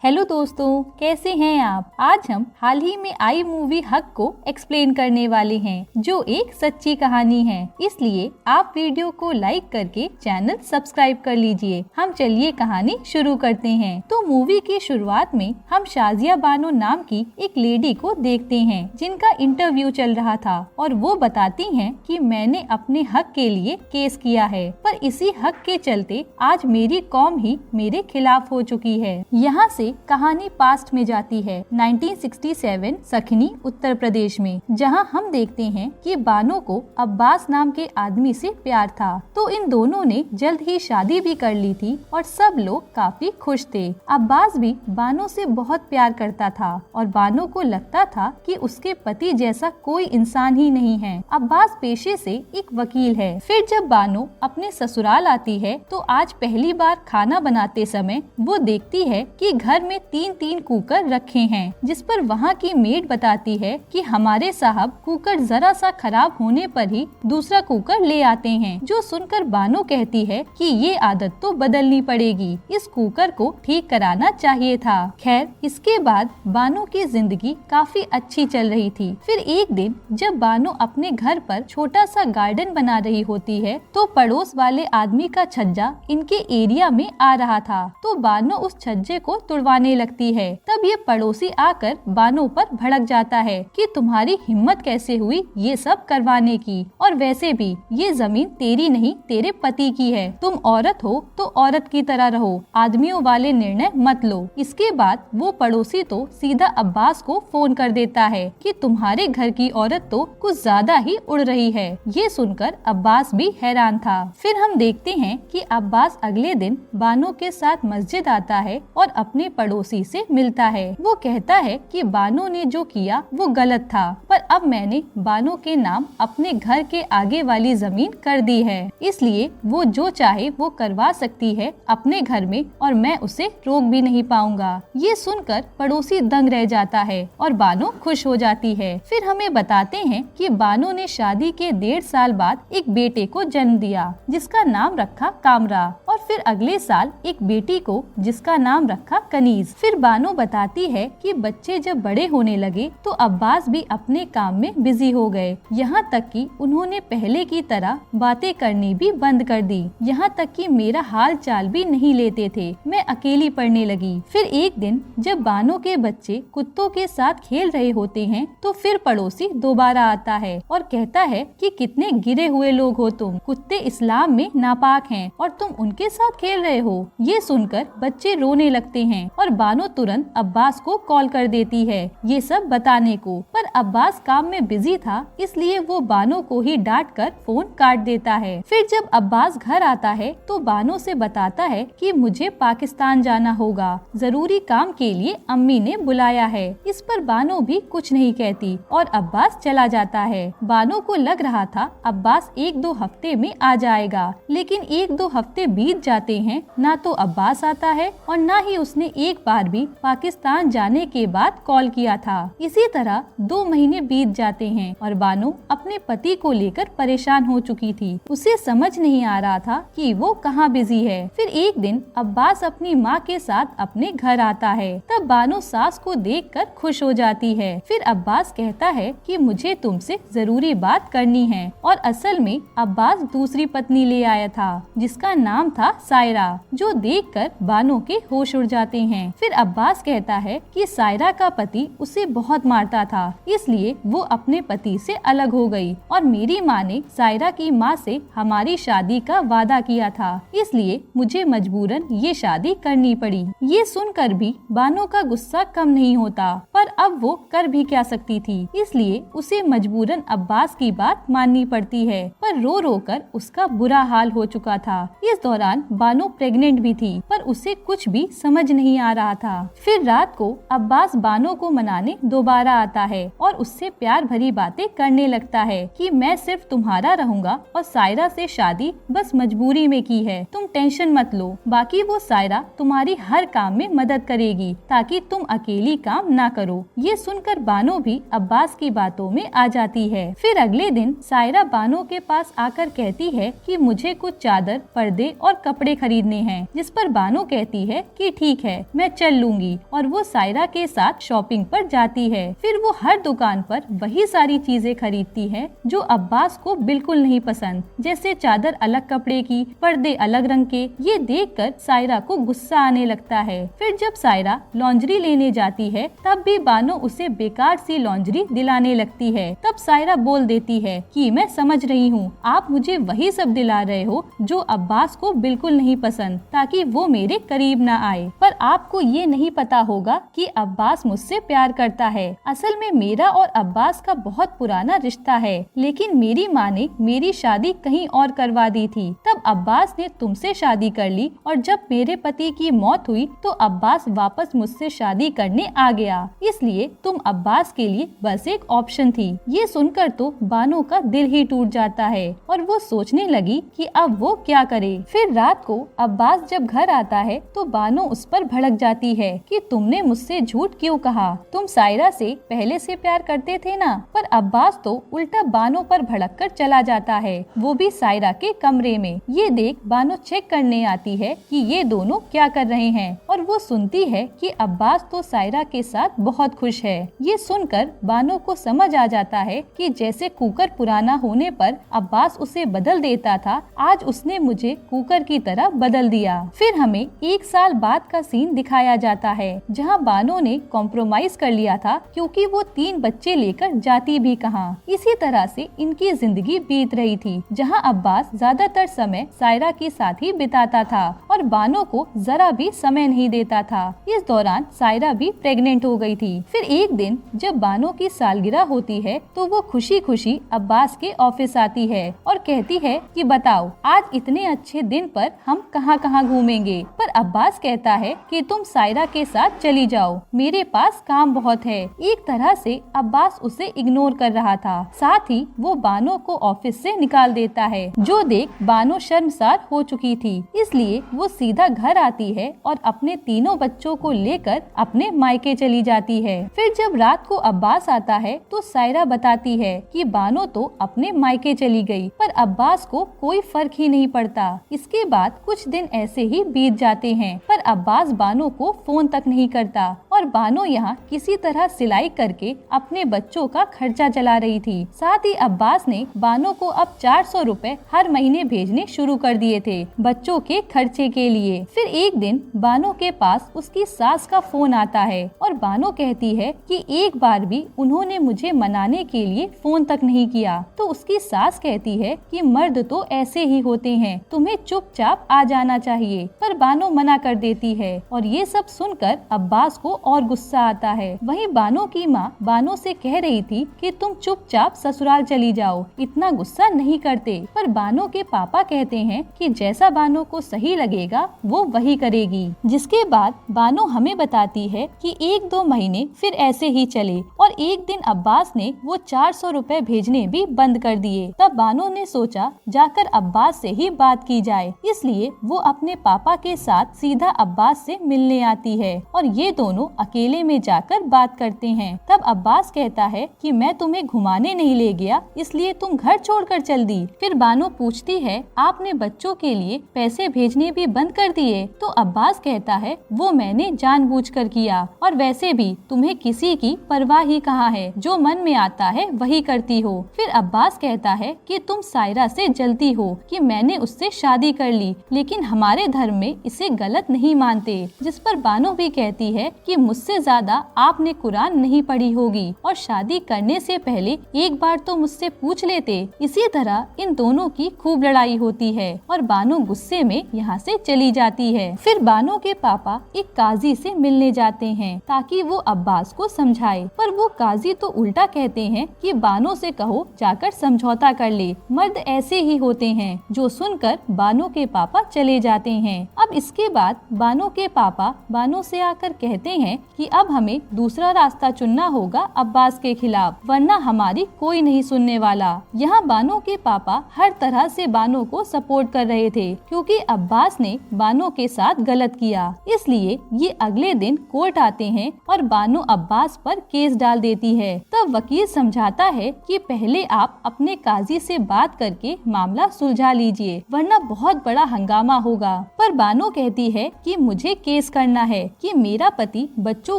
Hello दोस्तों, कैसे हैं आप। आज हम हाल ही में आई मूवी हक को एक्सप्लेन करने वाले हैं, जो एक सच्ची कहानी है। इसलिए आप वीडियो को लाइक करके चैनल सब्सक्राइब कर लीजिए। हम चलिए कहानी शुरू करते हैं। तो मूवी की शुरुआत में हम शाजिया बानो नाम की एक लेडी को देखते हैं, जिनका इंटरव्यू चल रहा था और वो बताती हैं कि मैंने अपने हक के लिए केस किया है, पर इसी हक के चलते आज मेरी कौम ही मेरे खिलाफ हो चुकी है। यहाँ से कहानी पास्ट में जाती है 1967 सखनी उत्तर प्रदेश में, जहां हम देखते हैं कि बानो को अब्बास नाम के आदमी से प्यार था। तो इन दोनों ने जल्द ही शादी भी कर ली थी और सब लोग काफी खुश थे। अब्बास भी बानो से बहुत प्यार करता था और बानो को लगता था कि उसके पति जैसा कोई इंसान ही नहीं है। अब्बास पेशे से एक वकील है। फिर जब बानो अपने ससुराल आती है तो आज पहली बार खाना बनाते समय वो देखती है कि घर में 3-3 कुकर रखे हैं, जिस पर वहाँ की मेड बताती है कि हमारे साहब कुकर जरा सा खराब होने पर ही दूसरा कुकर ले आते हैं। जो सुनकर बानो कहती है कि ये आदत तो बदलनी पड़ेगी, इस कुकर को ठीक कराना चाहिए था। खैर, इसके बाद बानो की जिंदगी काफी अच्छी चल रही थी। फिर एक दिन जब बानो अपने घर पर छोटा सा गार्डन बना रही होती है तो पड़ोस वाले आदमी का छज्जा इनके एरिया में आ रहा था। तो बानो उस छज्जे को तुड़वाने लगती है। तब ये पड़ोसी आकर बानो पर भड़क जाता है कि तुम्हारी हिम्मत कैसे हुई ये सब करवाने की, और वैसे भी ये जमीन तेरी नहीं तेरे पति की है। तुम औरत हो तो औरत की तरह रहो, आदमियों वाले निर्णय मत लो। इसके बाद वो पड़ोसी तो सीधा अब्बास को फोन कर देता है कि तुम्हारे घर की औरत तो कुछ ज्यादा ही उड़ रही है। ये सुनकर अब्बास भी हैरान था। फिर हम देखते हैं कि अब्बास अगले दिन बानो के साथ मस्जिद आता है और अपने पड़ोसी से मिलता है। वो कहता है कि बानो ने जो किया वो गलत था, पर अब मैंने बानो के नाम अपने घर के आगे वाली जमीन कर दी है, इसलिए वो जो चाहे वो करवा सकती है अपने घर में और मैं उसे रोक भी नहीं पाऊंगा। ये सुनकर पड़ोसी दंग रह जाता है और बानो खुश हो जाती है। फिर हमें बताते हैं कि बानो ने शादी के 1.5 साल बाद एक बेटे को जन्म दिया, जिसका नाम रखा कामरा, और फिर अगले साल एक बेटी को जिसका नाम रखा कनीज। फिर बानो बताती है कि बच्चे जब बड़े होने लगे तो अब्बास भी अपने काम में बिजी हो गए, यहाँ तक कि उन्होंने पहले की तरह बातें करनी भी बंद कर दी। यहाँ तक कि मेरा हाल चाल भी नहीं लेते थे, मैं अकेली पढ़ने लगी। फिर एक दिन जब बानो के बच्चे कुत्तों के साथ खेल रहे होते हैं तो फिर पड़ोसी दोबारा आता है और कहता है कि कितने गिरे हुए लोग हो तुम, कुत्ते इस्लाम में नापाक हैं और तुम उनके साथ खेल रहे हो। ये सुनकर बच्चे रोने लगते हैं और बानो तुरंत अब्बास को कॉल कर देती है ये सब बताने को, पर अब्बास काम में बिजी था, इसलिए वो बानो को ही डांट कर फोन काट देता है। फिर जब अब्बास घर आता है तो बानो से बताता है कि मुझे पाकिस्तान जाना होगा, जरूरी काम के लिए अम्मी ने बुलाया है। इस पर बानो भी कुछ नहीं कहती और अब्बास चला जाता है। बानो को लग रहा था अब्बास 1-2 हफ्ते में आ जाएगा, लेकिन 1-2 हफ्ते बीत जाते हैं, ना तो अब्बास आता है और ना ही उसने एक बार भी पाकिस्तान जाने के बाद कॉल किया था। इसी तरह 2 महीने बीत जाते हैं और बानो अपने पति को लेकर परेशान हो चुकी थी। उसे समझ नहीं आ रहा था कि वो कहाँ बिजी है। फिर एक दिन अब्बास अपनी माँ के साथ अपने घर आता है, तब बानो सास को देखकर खुश हो जाती है। फिर अब्बास कहता है कि मुझे तुमसे जरूरी बात करनी है, और असल में अब्बास दूसरी पत्नी ले आया था जिसका नाम था सायरा, जो देखकर बानो के होश उड़ जाते हैं। फिर अब्बास कहता है कि सायरा का पति उसे बहुत मारता था, इसलिए वो अपने पति से अलग हो गई और मेरी माँ ने सायरा की माँ से हमारी शादी का वादा किया था, इसलिए मुझे मजबूरन ये शादी करनी पड़ी। ये सुनकर भी बानो का गुस्सा कम नहीं होता, पर अब वो कर भी क्या सकती थी, इसलिए उसे मजबूरन अब्बास की बात माननी पड़ती है। पर रो रो कर उसका बुरा हाल हो चुका था। इस दौरान बानो प्रेग्नेंट भी थी, पर उसे कुछ भी समझ नहीं आ रहा था। फिर रात को अब्बास बानो को मनाने दोबारा आता है और उससे प्यार भरी बातें करने लगता है कि मैं सिर्फ तुम्हारा रहूंगा और सायरा से शादी बस मजबूरी में की है, तुम टेंशन मत लो, बाकी वो सायरा तुम्हारी हर काम में मदद करेगी ताकि तुम अकेली काम ना करो। ये सुनकर बानो भी अब्बास की बातों में आ जाती है। फिर अगले दिन सायरा बानो के पास आकर कहती है कि मुझे कुछ चादर, पर्दे और कपड़े खरीदने हैं, जिस पर बानो कहती है कि ठीक है, मैं चल लूंगी। और वो सायरा के साथ शॉपिंग पर जाती है। फिर वो हर दुकान पर वही सारी चीजें खरीदती है जो अब्बास को बिल्कुल नहीं पसंद, जैसे चादर अलग कपड़े की, पर्दे अलग रंग के। ये देखकर सायरा को गुस्सा आने लगता है। फिर जब सायरा लॉन्ड्री लेने जाती है तब भी बानो उसे बेकार सी लॉन्ड्री दिलाने लगती है। तब सायरा बोल देती है कि मैं समझ रही हूँ, आप मुझे वही सब दिला रहे हो जो अब्बास को बिल्कुल नहीं पसंद, ताकि वो मेरे करीब ना आए। पर आपको ये नहीं पता होगा कि अब्बास मुझसे प्यार करता है। असल में मेरा और अब्बास का बहुत पुराना रिश्ता है, लेकिन मेरी माँ ने मेरी शादी कहीं और करवा दी थी। तब अब्बास ने तुमसे शादी कर ली और जब मेरे पति की मौत हुई तो अब्बास वापस मुझसे शादी करने आ गया। इसलिए तुम अब्बास के लिए बस एक ऑप्शन थी। ये सुनकर तो बानो का दिल ही टूट जाता है और वो सोचने लगी कि अब वो क्या करे। फिर रात को अब्बास जब घर आता है तो बानो उस पर भड़क जाती है कि तुमने मुझसे झूठ क्यों कहा, तुम सायरा से पहले से प्यार करते थे ना। पर अब्बास तो उल्टा बानो पर भड़क कर चला जाता है, वो भी सायरा के कमरे में। ये देख बानो चेक करने आती है कि ये दोनों क्या कर रहे हैं और वो सुनती है कि अब्बास तो सायरा के साथ बहुत खुश है। ये सुनकर बानो को समझ आ जाता है कि जैसे कुकर पुराना होने पर अब्बास उसे बदल देता था, आज उसने मुझे कुकर की तरह बदल दिया। फिर हमें 1 साल बाद का सीन दिखाया जाता है जहां बानो ने कॉम्प्रोमाइज कर लिया था, क्योंकि वो 3 बच्चे लेकर जाती भी कहाँ। इसी तरह से इनकी जिंदगी बीत रही थी, जहां अब्बास ज्यादातर समय सायरा के साथ ही बिताता था और बानो को जरा भी समय नहीं देता था। इस दौरान सायरा भी प्रेग्नेंट हो गई थी। फिर एक दिन जब बानो की सालगिरह होती है तो वो खुशी खुशी अब्बास के ऑफिस आती है और कहती है कि बताओ आज इतने अच्छे दिन पर हम कहाँ कहाँ घूमेंगे। पर अब्बास कहता है कि तुम सायरा के साथ चली जाओ, मेरे पास काम बहुत है। एक तरह से अब्बास उसे इग्नोर कर रहा था, साथ ही वो बानो को ऑफिस से निकाल देता है। जो देख बानो शर्मसार हो चुकी थी, इसलिए वो सीधा घर आती है और अपने तीनों बच्चों को लेकर अपने मायके चली जाती है। फिर जब रात को अब्बास आता है तो सायरा बताती है कि बानो तो अपने मायके चली गई, पर अब्बास को कोई फर्क ही नहीं पड़ता। इसके बाद कुछ दिन ऐसे ही बीत जाते हैं, पर अब्बास बानो को फोन तक नहीं करता और बानो यहाँ किसी तरह सिलाई करके अपने बच्चों का खर्चा चला रही थी। साथ ही अब्बास ने बानो को अब 400 रुपए हर महीने भेजने शुरू कर दिए थे बच्चों के खर्चे के लिए। फिर एक दिन बानो के पास उसकी सास का फोन आता है और बानो कहती है कि एक बार भी उन्होंने मुझे मनाने के लिए फोन तक नहीं किया। तो उसकी सास कहती है कि मर्द तो ऐसे ही होते हैं, तुम्हें चुपचाप आ जाना चाहिए। पर बानो मना कर देती है और ये सब सुनकर अब्बास को और गुस्सा आता है। वहीं बानो की माँ बानो से कह रही थी कि तुम चुपचाप ससुराल चली जाओ, इतना गुस्सा नहीं करते। पर बानो के पापा कहते हैं कि जैसा बानो को सही लगेगा वो वही करेगी। जिसके बाद बानो हमें बताती है कि 1-2 महीने फिर ऐसे ही चले और एक दिन अब्बास ने वो 400 रुपए भेजने भी बंद कर दिए। तब बानो ने सोचा जाकर अब्बास से ही बात की जाए, इसलिए वो अपने पापा के साथ सीधा अब्बास से मिलने आती है और ये दोनों अकेले में जाकर बात करते हैं। तब अब्बास कहता है कि मैं तुम्हें घुमाने नहीं ले गया, इसलिए तुम घर छोड़कर चल दी। फिर बानो पूछती है आपने बच्चों के लिए पैसे भेजने भी बंद कर दिए? तो अब्बास कहता है वो मैंने जानबूझकर किया और वैसे भी तुम्हें किसी की परवाह ही कहाँ है, जो मन में आता है वही करती हो। फिर अब्बास कहता है कि तुम सायरा से जलती हो कि मैंने उससे शादी कर ली, लेकिन हमारे धर्म में इसे गलत नहीं मानते। जिस पर बानो भी कहती है कि मुझसे ज्यादा आपने कुरान नहीं पढ़ी होगी और शादी करने से पहले एक बार तो मुझसे पूछ लेते। इसी तरह इन दोनों की खूब लड़ाई होती है और बानो गुस्से में यहाँ से चली जाती है। फिर बानो के पापा एक काजी से मिलने जाते हैं ताकि वो अब्बास को समझाए, पर वो काजी तो उल्टा कहते हैं कि बानो से कहो जाकर समझौता कर ले, मर्द ऐसे ही होते हैं। जो सुनकर बानो के पापा चले जाते हैं। अब इसके बाद बानो के पापा बानो से आकर कहते हैं कि अब हमें दूसरा रास्ता चुनना होगा अब्बास के खिलाफ, वरना हमारी कोई नहीं सुनने वाला। यहाँ बानो के पापा हर तरह से बानो को सपोर्ट कर रहे थे, क्योंकि अब्बास ने बानो के साथ गलत किया। इसलिए ये अगले दिन कोर्ट आते हैं और बानो अब्बास पर केस डाल डाल देती है। तब वकील समझाता है कि पहले आप अपने काजी से बात करके मामला सुलझा लीजिए, वरना बहुत बड़ा हंगामा होगा। पर बानो कहती है कि मुझे केस करना है कि मेरा पति बच्चों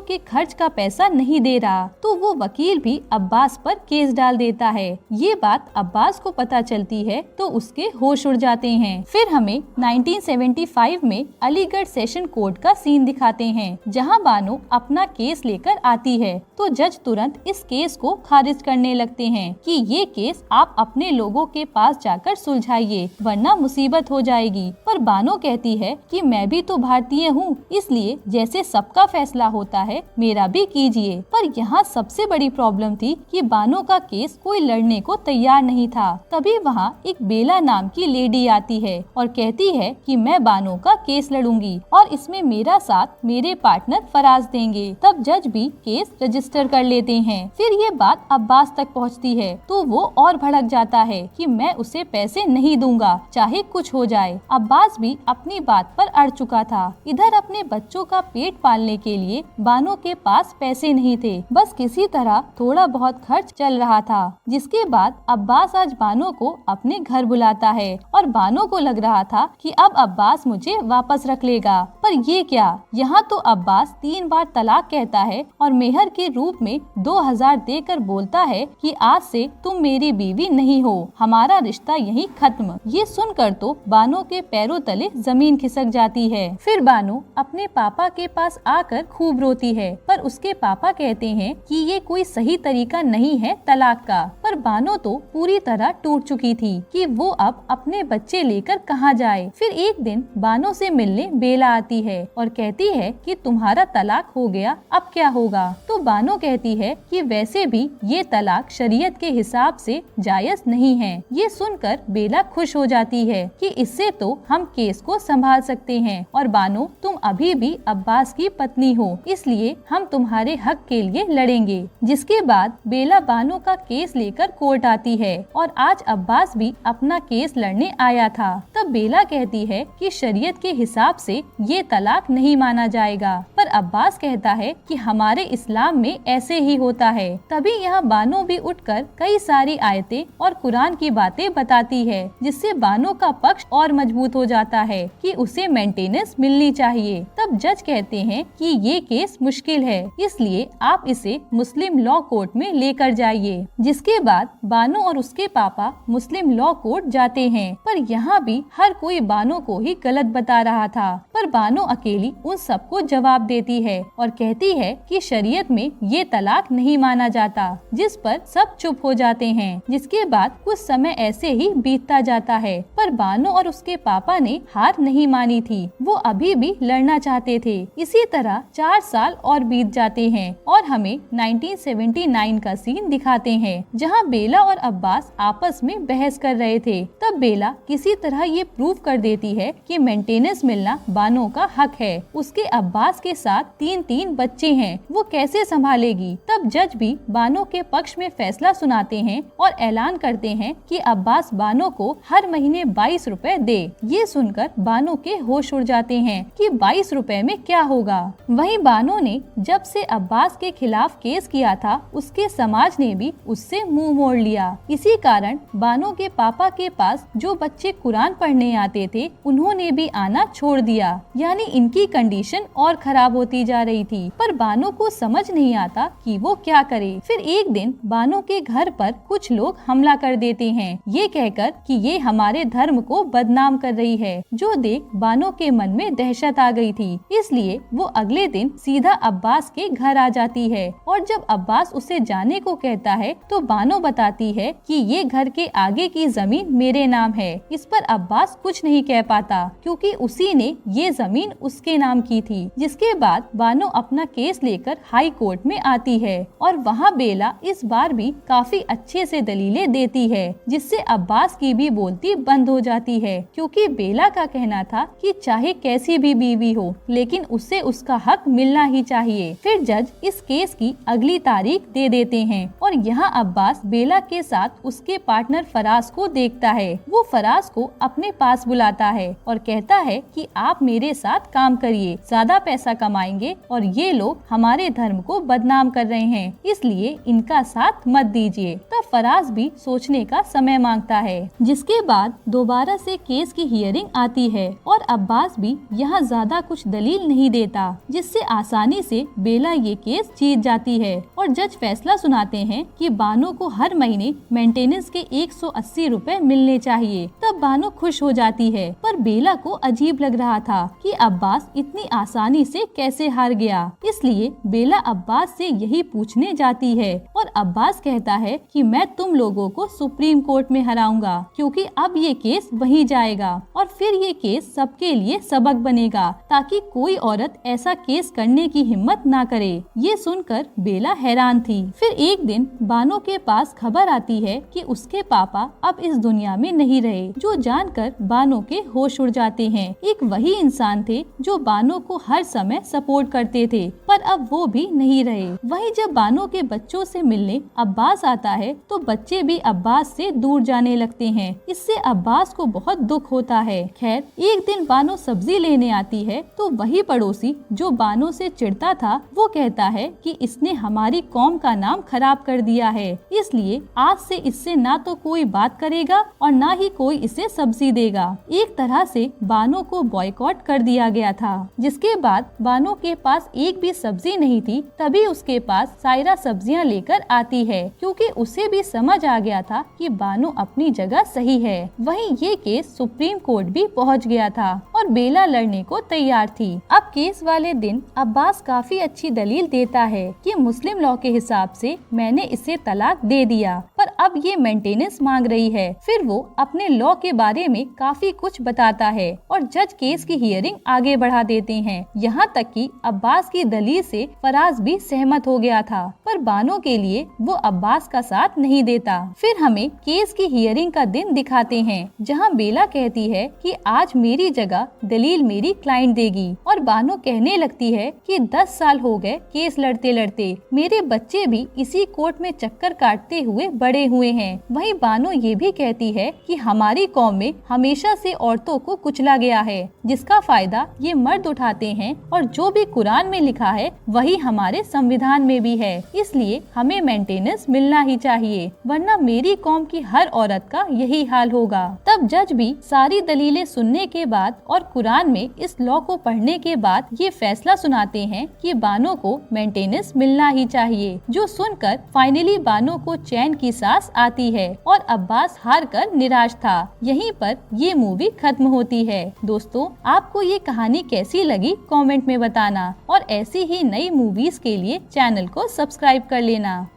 के खर्च का पैसा नहीं दे रहा। तो वो वकील भी अब्बास पर केस डाल देता है। ये बात अब्बास को पता चलती है तो उसके होश उड़ जाते हैं। फिर हमें 1975 में अलीगढ़ सेशन कोर्ट का सीन दिखाते हैं, जहां बानो अपना केस लेकर आती है तो जज तुरंत इस केस को खारिज करने लगते हैं कि ये केस आप अपने लोगों के पास जाकर सुलझाइए, वरना मुसीबत हो जाएगी। पर बानो कहती है कि मैं भी तो भारतीय हूँ, इसलिए जैसे सबका फैसला होता है मेरा भी कीजिए। पर यहाँ सबसे बड़ी प्रॉब्लम थी कि बानो का केस कोई लड़ने को तैयार नहीं था। तभी वहाँ एक बेला नाम की लेडी आती है और कहती है कि मैं बानो का केस लड़ूंगी और इसमें मेरा साथ मेरे पार्टनर फराज देंगे। तब जज भी केस रजिस्टर कर लेते हैं। फिर ये बात अब्बास तक पहुँचती है तो वो और भड़क जाता है कि मैं उसे पैसे नहीं दूंगा, चाहे कुछ हो जाए। अब्बास भी अपनी बात पर अड़ चुका था। इधर अपने बच्चों का पेट पालने के लिए बानो के पास पैसे नहीं थे, बस किसी तरह थोड़ा बहुत खर्च चल रहा था। जिसके बाद अब्बास आज बानो को अपने घर बुलाता है और बानो को लग रहा था कि अब अब्बास मुझे वापस रख लेगा। पर ये क्या, यहाँ तो अब्बास 3 बार तलाक कहता है और मेहर के रूप में 2000 देकर बोलता है कि आज से तुम मेरी बीवी नहीं हो, हमारा रिश्ता यहीं खत्म। ये सुनकर तो बानो के पैरों तले जमीन खिसक जाती है। फिर बानो अपने पापा के पास आकर खूब रोती है, पर उसके पापा कहते हैं कि ये कोई सही तरीका नहीं है तलाक का। पर बानो तो पूरी तरह टूट चुकी थी कि वो अब अपने बच्चे लेकर कहाँ जाए। फिर एक दिन बानो से मिलने बेला आती है और कहती है कि तुम्हारा तलाक हो गया, अब क्या होगा। तो बानो कहती है कि वैसे भी ये तलाक शरीयत के हिसाब से जायज नहीं है। ये सुनकर बेला खुश हो जाती है कि इससे तो हम केस को संभाल सकते हैं और बानो तुम अभी भी अब्बास की पत्नी हो, इसलिए हम तुम्हारे हक के लिए लड़ेंगे। जिसके बाद बेला बानो का केस लेकर कोर्ट आती है और आज अब्बास भी अपना केस लड़ने आया था। तब बेला कहती है कि शरीयत के हिसाब से ये तलाक नहीं माना जाएगा, पर अब्बास कहता है कि हमारे इस्लाम में ऐसे ही होता है। तभी यहाँ बानो भी उठकर कई सारी आयतें और कुरान की बातें बताती है, जिससे बानो का पक्ष और मजबूत हो जाता है कि उसे मेंटेनेंस मिलनी चाहिए। तब जज कहते हैं कि ये केस मुश्किल है, इसलिए आप इसे मुस्लिम लॉ कोर्ट में लेकर जाइए। जिसके बाद बानो और उसके पापा मुस्लिम लॉ कोर्ट जाते हैं, पर यहाँ भी हर कोई बानो को ही गलत बता रहा था। पर बानो अकेली उन सबको जवाब देती है और कहती है कि शरीयत में ये तलाक नहीं माना जाता, जिस पर सब चुप हो जाते हैं। जिसके बाद कुछ समय ऐसे ही बीतता जाता है, पर बानो और उसके पापा ने हार नहीं मानी थी, वो अभी भी लड़ना चाहते थे। इसी तरह 4 साल और बीत जाते हैं और हमें 1979 का सीन दिखाते हैं, जहां बेला और अब्बास आपस में बहस कर रहे थे। तब बेला किसी तरह ये प्रूव कर देती है कि मेंटेनेंस मिलना बानो का हक है। उसके अब्बास के साथ 3 बच्चे हैं, वो कैसे संभालेगी। तब जज भी बानो के पक्ष में फैसला सुनाते हैं और ऐलान करते हैं कि अब्बास बानो को हर महीने 22 रुपए दे। ये सुनकर बानो के होश उड़ जाते हैं कि 22 रुपए में क्या होगा। वहीं बानो ने जब से अब्बास के खिलाफ केस किया था, उसके समाज ने भी उससे मुंह मोड़ लिया। इसी कारण बानो के पापा के पास जो बच्चे कुरान पढ़ने आते थे, उन्होंने भी आना छोड़ दिया। यानी इनकी कंडीशन और खराब होती जा रही थी। पर बानो को समझ नहीं आता कि वो क्या करे। फिर एक दिन बानो के घर पर कुछ लोग हमला कर देते हैं, ये कहकर कि ये हमारे धर्म को बदनाम कर रही है। जो देख बानो के मन में दहशत आ गई थी, इसलिए वो अगले दिन सीधा अब्बास के घर आ जाती है। और जब अब्बास उसे जाने को कहता है तो बानो बताती है कि ये घर के आगे की जमीन मेरे नाम है। इस पर अब्बास कुछ नहीं कह पाता, क्योंकि उसी ने ये जमीन उसके नाम की थी। जिसके बाद बानो अपना केस लेकर हाई कोर्ट में आती है और वहाँ बेला इस बार भी काफी अच्छे से दलीलें देती है, जिससे अब्बास की भी बोलती बंद हो जाती है। क्योंकि बेला का कहना था कि चाहे कैसी भी बीवी हो, लेकिन उससे उसका हक मिलना ही चाहिए। फिर जज इस केस की अगली तारीख दे देते हैं और यहाँ अब्बास बेला के साथ उसके पार्टनर फराज को देखता है। वो फराज को अपने पास बुलाता है और कहता है कि आप मेरे साथ काम करिए, ज्यादा पैसा कमाएंगे और ये लोग हमारे धर्म को बदनाम कर रहे हैं, इसलिए इनका साथ मत दीजिए। तब फराज भी सोचने का समय मांगता है, जिसके बाद दोबारा से केस की हियरिंग आती है और अब्बास भी यहाँ ज्यादा कुछ दलील नहीं देता, जिससे आसानी से बेला ये केस जीत जाती है और जज फैसला सुनाते हैं कि बानो को हर महीने मेंटेनेंस के 180 रुपए मिलने चाहिए। तब बानो खुश हो जाती है, पर बेला को अजीब लग रहा था कि अब्बास इतनी आसानी से कैसे हार गया। इसलिए बेला अब्बास से यही पूछने जाती है और अब्बास कहता है कि मैं तुम लोगों को सुप्रीम कोर्ट में हराऊंगा, क्योंकि अब ये केस वहीं जाएगा और फिर ये केस सबके लिए सबक बनेगा, ताकि कोई औरत ऐसा केस करने की हिम्मत ना करे। ये सुनकर बेला हैरान थी। फिर एक दिन बानो के पास खबर आती है कि उसके पापा अब इस दुनिया में नहीं रहे, जो जानकर बानो के होश उड़ जाते हैं। एक वही इंसान थे जो बानो को हर समय सपोर्ट करते थे, पर अब वो भी नहीं रहे। वहीं जब बानो के बच्चों से मिलने अब्बास आता है तो बच्चे भी अब्बास से दूर जाने लगते हैं। इससे अब्बास को बहुत दुख होता है। खैर, एक दिन बानो सब्जी लेने आती है तो वही पड़ोसी जो बानो से चिढ़ता था वो कहता है कि इसने हमारी कौम का नाम खराब कर दिया है, इसलिए आज से इससे ना तो कोई बात करेगा और ना ही कोई इसे सब्जी देगा। एक तरह से बानो को बॉयकॉट कर दिया गया था। जिसके बाद बानो के पास एक भी सब्जी नहीं थी। तभी उसके पास सायरा सब्जियां लेकर आती है, क्योंकि उसे भी समझ आ गया था कि बानो अपनी जगह सही है। वहीं ये केस सुप्रीम कोर्ट भी पहुंच गया था और बेला लड़ने को तैयार थी। अब केस वाले दिन अब्बास काफी अच्छी दलील देता है कि मुस्लिम लॉ के हिसाब से मैंने इसे तलाक दे दिया, पर अब ये मेंटेनेंस मांग रही है। फिर वो अपने लॉ के बारे में काफी कुछ बताता है और जज केस की हियरिंग आगे बढ़ा देते हैं। यहाँ तक कि अब्बास की दलील से फराज भी सहमत हो गया था, पर बानो के लिए वो अब्बास का साथ नहीं देता। फिर हमें केस की हियरिंग का दिन दिखाते हैं, जहाँ बेला कहती है कि आज मेरी जगह दलील मेरी क्लाइंट देगी और बानो कहने लगती है कि 10 साल हो गए केस लड़ते लड़ते, मेरे बच्चे भी इसी कोर्ट में चक्कर काटते हुए बड़े हुए हैं। वहीं बानो ये भी कहती है कि हमारी कौम में हमेशा से औरतों को कुचला गया है, जिसका फायदा ये मर्द उठाते हैं और जो भी कुरान में लिखा है वही हमारे संविधान में भी है, इसलिए हमें मेंटेनेंस मिलना ही चाहिए, वरना मेरी कौम की हर औरत का यही हाल होगा। तब जज भी सारी दलीलें सुनने के बाद और कुरान में इस लॉ को पढ़ने के बाद ये फैसला सुनाते हैं कि बानो को मेंटेनेंस मिलना ही चाहिए, जो सुनकर फाइनली बानो को चैन की सांस आती है और अब्बास हार कर निराश था। यहीं पर ये मूवी खत्म होती है। दोस्तों, आपको ये कहानी कैसी लगी कमेंट में बताना और ऐसी ही नई मूवीज के लिए चैनल को सब्सक्राइब कर लेना।